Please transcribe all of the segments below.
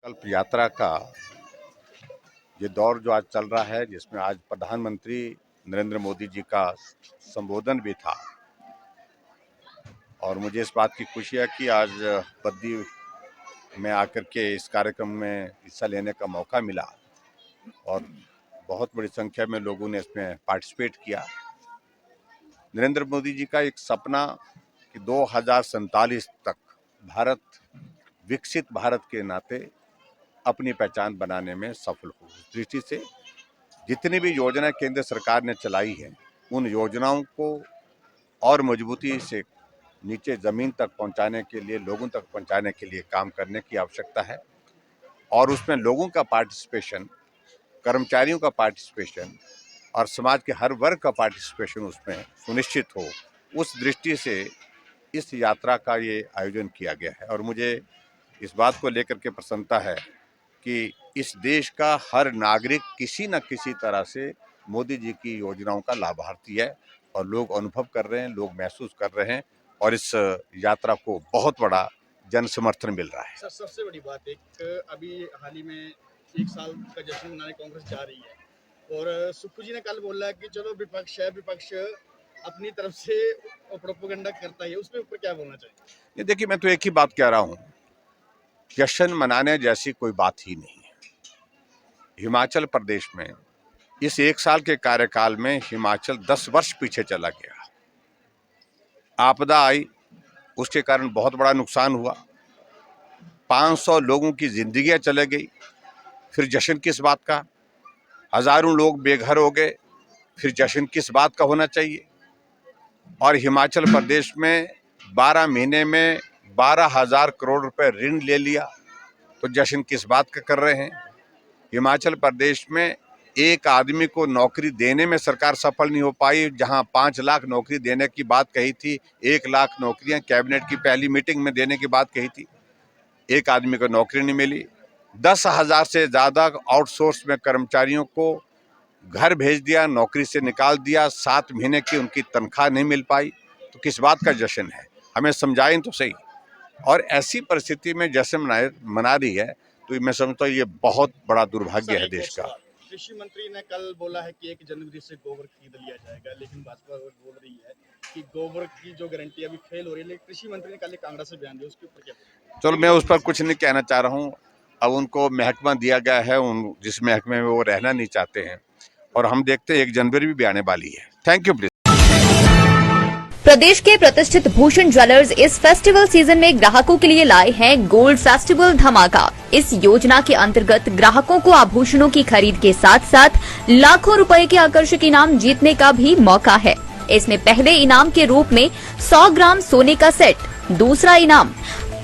संकल्प यात्रा का ये दौर जो आज चल रहा है, जिसमें आज प्रधानमंत्री नरेंद्र मोदी जी का संबोधन भी था और मुझे इस बात की खुशी है कि आज बद्दी में आकर के इस कार्यक्रम में हिस्सा लेने का मौका मिला और बहुत बड़ी संख्या में लोगों ने इसमें पार्टिसिपेट किया। नरेंद्र मोदी जी का एक सपना कि 2047 तक भारत विकसित भारत के नाते अपनी पहचान बनाने में सफल हो। इस दृष्टि से जितनी भी योजनाएं केंद्र सरकार ने चलाई हैं, उन योजनाओं को और मजबूती से नीचे ज़मीन तक पहुंचाने के लिए, लोगों तक पहुंचाने के लिए काम करने की आवश्यकता है और उसमें लोगों का पार्टिसिपेशन, कर्मचारियों का पार्टिसिपेशन और समाज के हर वर्ग का पार्टिसिपेशन उसमें सुनिश्चित हो। उस दृष्टि से इस यात्रा का ये आयोजन किया गया है और मुझे इस बात को लेकर के प्रसन्नता है कि इस देश का हर नागरिक किसी न किसी तरह से मोदी जी की योजनाओं का लाभार्थी है और लोग अनुभव कर रहे हैं, लोग महसूस कर रहे हैं और इस यात्रा को बहुत बड़ा जन समर्थन मिल रहा है। सर, सबसे बड़ी बात अभी हाल ही में 1 साल का जश्न मनाने कांग्रेस जा रही है और सुक्खू जी ने कल बोला कि चलो विपक्ष अपनी तरफ से प्रोपेगेंडा करता है, उसके ऊपर क्या बोलना चाहिए? ये देखिए, मैं तो एक ही बात कह रहा हूँ, जश्न मनाने जैसी कोई बात ही नहीं है। हिमाचल प्रदेश में इस 1 साल के कार्यकाल में हिमाचल 10 वर्ष पीछे चला गया। आपदा आई, उसके कारण बहुत बड़ा नुकसान हुआ, 500 लोगों की जिंदगियां चले गई, फिर जश्न किस बात का? हजारों लोग बेघर हो गए, फिर जश्न किस बात का होना चाहिए? और हिमाचल प्रदेश में 12 महीने में 12,000 करोड़ रुपए ऋण ले लिया, तो जश्न किस बात का कर रहे हैं? हिमाचल प्रदेश में एक आदमी को नौकरी देने में सरकार सफल नहीं हो पाई। जहां 5 लाख नौकरी देने की बात कही थी, 1 लाख नौकरियां कैबिनेट की पहली मीटिंग में देने की बात कही थी, एक आदमी को नौकरी नहीं मिली। 10,000 से ज़्यादा आउटसोर्स में कर्मचारियों को घर भेज दिया, नौकरी से निकाल दिया, 7 महीने की उनकी तनख्वाह नहीं मिल पाई, तो किस बात का जश्न है? हमें समझाएं तो सही। और ऐसी परिस्थिति में जश्न मना रही है, तो मैं समझता हूँ ये बहुत बड़ा दुर्भाग्य है देश का। कृषि मंत्री ने कल बोला है कि 1 जनवरी से गोबर खरीद लिया जाएगा, लेकिन भाजपा बोल रही है कि गोबर की जो गारंटी अभी फेल हो रही है, लेकिन कृषि मंत्री ने कल कांगड़ा से बयान दिया, उसके ऊपर क्या? चलो, मैं उस पर कुछ नहीं कहना चाह रहा हूँ। अब उनको महकमा दिया गया है, जिस महकमे में वो रहना नहीं चाहते हैं और हम देखते हैं 1 जनवरी भी आने वाली है। Thank you. प्लीज। प्रदेश के प्रतिष्ठित भूषण ज्वेलर्स इस फेस्टिवल सीजन में ग्राहकों के लिए लाए हैं गोल्ड फेस्टिवल धमाका। इस योजना के अंतर्गत ग्राहकों को आभूषणों की खरीद के साथ साथ लाखों रुपए के आकर्षक इनाम जीतने का भी मौका है। इसमें पहले इनाम के रूप में 100 ग्राम सोने का सेट, दूसरा इनाम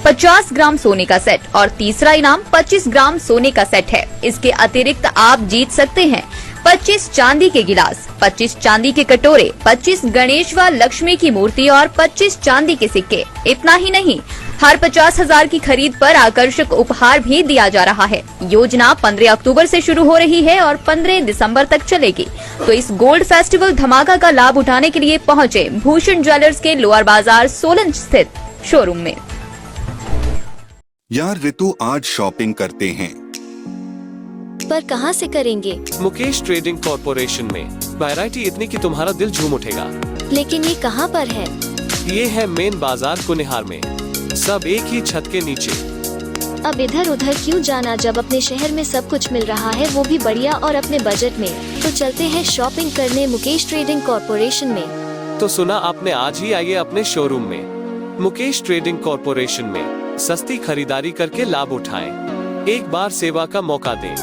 50 ग्राम सोने का सेट और तीसरा इनाम 25 ग्राम सोने का सेट है। इसके अतिरिक्त आप जीत सकते हैं 25 चांदी के गिलास, 25 चांदी के कटोरे, 25 गणेश व लक्ष्मी की मूर्ति और 25 चांदी के सिक्के। इतना ही नहीं, हर 50,000 की खरीद पर आकर्षक उपहार भी दिया जा रहा है। योजना 15 अक्टूबर से शुरू हो रही है और 15 दिसंबर तक चलेगी। तो इस गोल्ड फेस्टिवल धमाका का लाभ उठाने के लिए पहुंचे भूषण ज्वेलर्स के लोअर बाजार सोलन स्थित शोरूम में। यार ऋतु, आज शॉपिंग करते हैं, पर कहां से करेंगे? मुकेश ट्रेडिंग कॉर्पोरेशन में वैरायटी इतनी कि तुम्हारा दिल झूम उठेगा। लेकिन ये कहां पर है? ये है मेन बाजार कुनिहार में, सब एक ही छत के नीचे। अब इधर उधर क्यों जाना जब अपने शहर में सब कुछ मिल रहा है, वो भी बढ़िया और अपने बजट में। तो चलते हैं शॉपिंग करने मुकेश ट्रेडिंग कॉर्पोरेशन में। तो सुना आपने, आज ही आइए अपने शोरूम में। मुकेश ट्रेडिंग कॉर्पोरेशन में सस्ती खरीदारी करके लाभ उठाएं। एक बार सेवा का मौका दें।